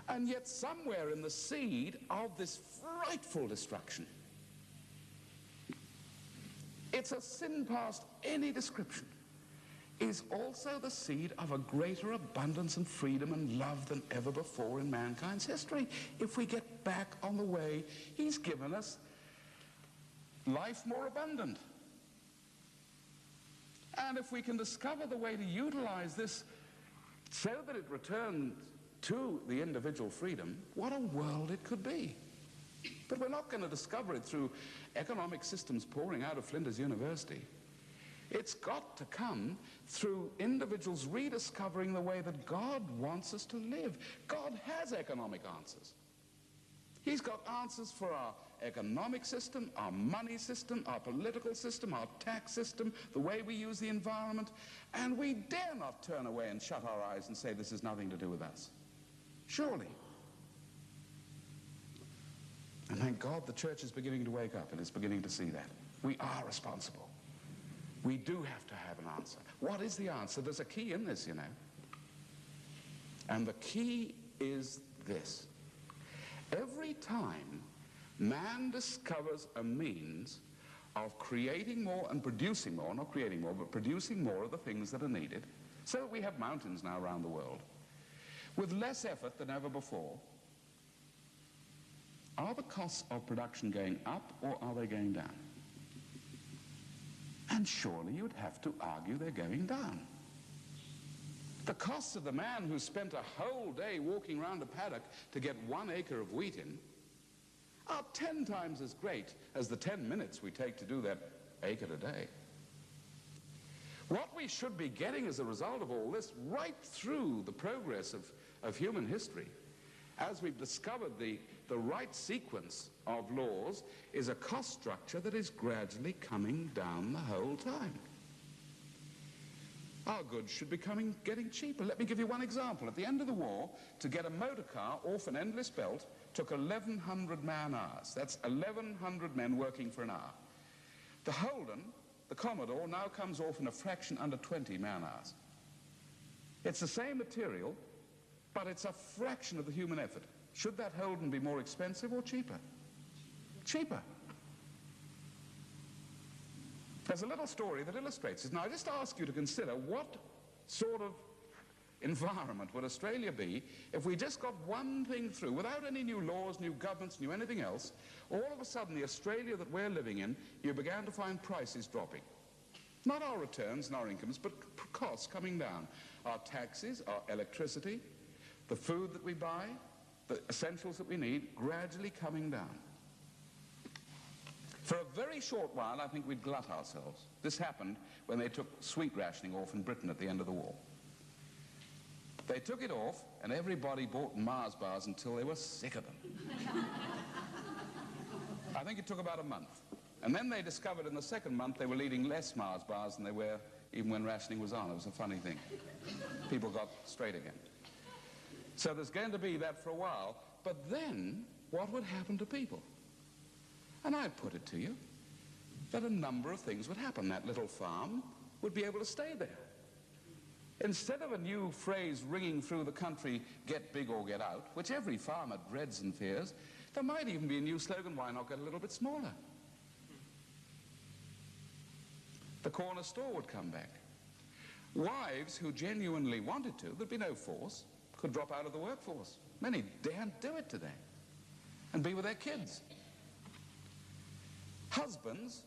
And yet somewhere in the seed of this frightful destruction, it's a sin past any description, is also the seed of a greater abundance and freedom and love than ever before in mankind's history. If we get back on the way he's given us, life more abundant. And if we can discover the way to utilize this so that it returns to the individual freedom, what a world it could be. But we're not going to discover it through economic systems pouring out of Flinders University. It's got to come through individuals rediscovering the way that God wants us to live. God has economic answers. He's got answers for our economic system, our money system, our political system, our tax system, the way we use the environment, and we dare not turn away and shut our eyes and say this has nothing to do with us. Surely. And thank God the church is beginning to wake up and is beginning to see that. We are responsible. We do have to have an answer. What is the answer? There's a key in this, you know. And the key is this. Every time man discovers a means of creating more and producing more, not creating more, but producing more of the things that are needed, so that we have mountains now around the world, with less effort than ever before, are the costs of production going up or are they going down? And surely you'd have to argue they're going down. The costs of the man who spent a whole day walking around a paddock to get 1 acre of wheat in are 10 times as great as the 10 minutes we take to do that acre a day. What we should be getting as a result of all this, right through the progress of human history, as we've discovered the right sequence of laws, is a cost structure that is gradually coming down the whole time. Our goods should be getting cheaper. Let me give you one example. At the end of the war, to get a motor car off an endless belt took 1,100 man-hours. That's 1,100 men working for an hour. The Holden, the Commodore, now comes off in a fraction under 20 man-hours. It's the same material, but it's a fraction of the human effort. Should that Holden be more expensive or cheaper? Cheaper. There's a little story that illustrates it. Now, I just ask you to consider what sort of environment would Australia be if we just got one thing through, without any new laws, new governments, new anything else. All of a sudden, the Australia that we're living in, you began to find prices dropping. Not our returns and our incomes, but costs coming down. Our taxes, our electricity, the food that we buy, the essentials that we need, gradually coming down. For a very short while, I think we'd glut ourselves. This happened when they took sweet rationing off in Britain at the end of the war. They took it off, and everybody bought Mars bars until they were sick of them. I think it took about a month. And then they discovered in the second month they were eating less Mars bars than they were even when rationing was on. It was a funny thing. People got straight again. So there's going to be that for a while. But then, what would happen to people? And I put it to you that a number of things would happen. That little farm would be able to stay there. Instead of a new phrase ringing through the country, get big or get out, which every farmer dreads and fears, there might even be a new slogan, why not get a little bit smaller? The corner store would come back. Wives who genuinely wanted to, there'd be no force, could drop out of the workforce. Many daren't do it today and be with their kids. Husbands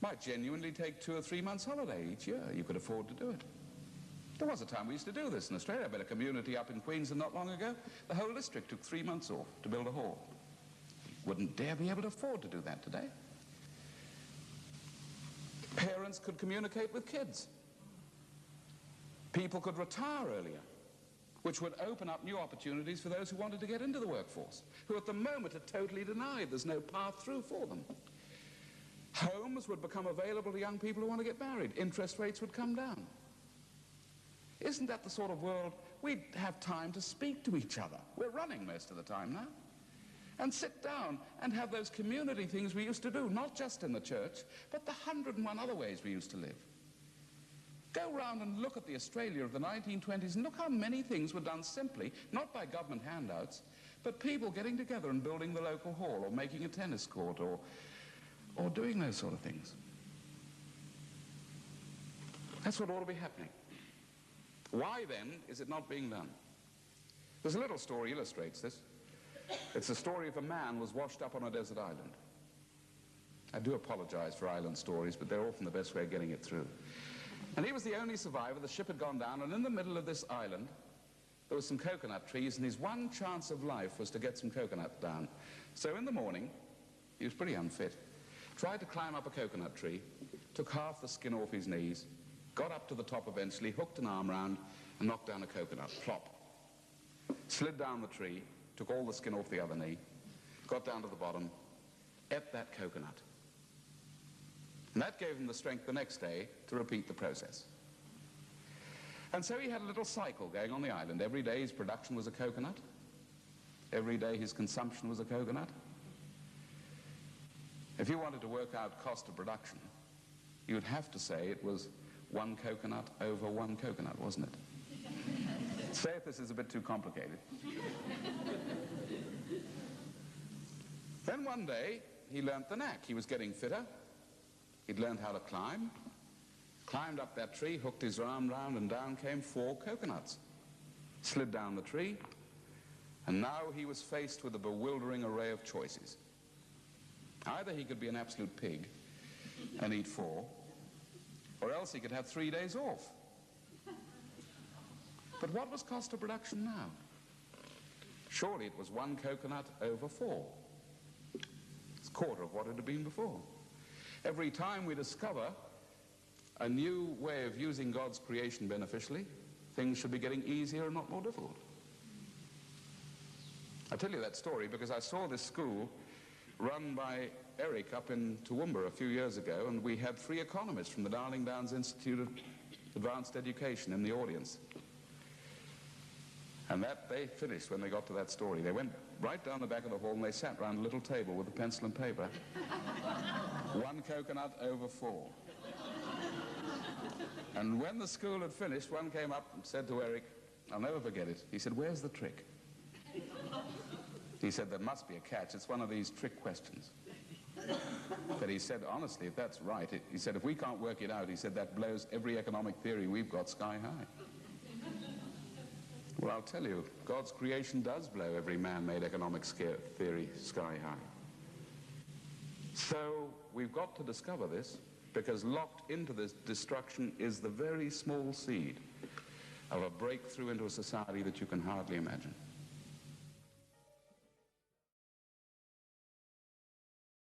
might genuinely take 2 or 3 months holiday each year. You could afford to do it. There was a time we used to do this in Australia. I bet a community up in Queensland not long ago, the whole district took 3 months off to build a hall. Wouldn't dare be able to afford to do that today. Parents could communicate with kids. People could retire earlier, which would open up new opportunities for those who wanted to get into the workforce, who at the moment are totally denied. There's no path through for them. Homes would become available to young people who want to get married. Interest rates would come down. Isn't that the sort of world we'd have time to speak to each other? We're running most of the time now. And sit down and have those community things we used to do, not just in the church, but the 101 other ways we used to live. Go round and look at the Australia of the 1920s and look how many things were done simply, not by government handouts, but people getting together and building the local hall or making a tennis court or doing those sort of things. That's what ought to be happening. Why then is it not being done? There's a little story illustrates this. It's the story of a man who was washed up on a desert island. I do apologize for island stories, but they're often the best way of getting it through. And he was the only survivor. The ship had gone down, and in the middle of this island, there was some coconut trees, and his one chance of life was to get some coconut down. So in the morning, he was pretty unfit, tried to climb up a coconut tree, took half the skin off his knees, got up to the top eventually, hooked an arm round, and knocked down a coconut. Plop. Slid down the tree, took all the skin off the other knee, got down to the bottom, ate that coconut. And that gave him the strength the next day to repeat the process. And so he had a little cycle going on the island. Every day his production was a coconut. Every day his consumption was a coconut. If you wanted to work out cost of production, you would have to say it was one coconut over one coconut, wasn't it? Say if this is a bit too complicated. Then one day he learnt the knack. He was getting fitter. He'd learned how to climb, climbed up that tree, hooked his arm round, and down came 4 coconuts. Slid down the tree, and now he was faced with a bewildering array of choices. Either he could be an absolute pig and eat 4, or else he could have 3 days off. But what was cost of production now? Surely it was 1 coconut over 4. It's a quarter of what it had been before. Every time we discover a new way of using God's creation beneficially, things should be getting easier and not more difficult. I tell you that story because I saw this school run by Eric up in Toowoomba a few years ago, and we had 3 economists from the Darling Downs Institute of Advanced Education in the audience. And that they finished when they got to that story. They went right down the back of the hall and they sat round a little table with a pencil and paper. 1 coconut over 4. And when the school had finished, one came up and said to Eric, I'll never forget it. He said, "Where's the trick?" He said, "There must be a catch. It's one of these trick questions." But he said, honestly, if that's right, he said, if we can't work it out, he said, that blows every economic theory we've got sky high. Well, I'll tell you, God's creation does blow every man-made economic theory sky high. So we've got to discover this, because locked into this destruction is the very small seed of a breakthrough into a society that you can hardly imagine.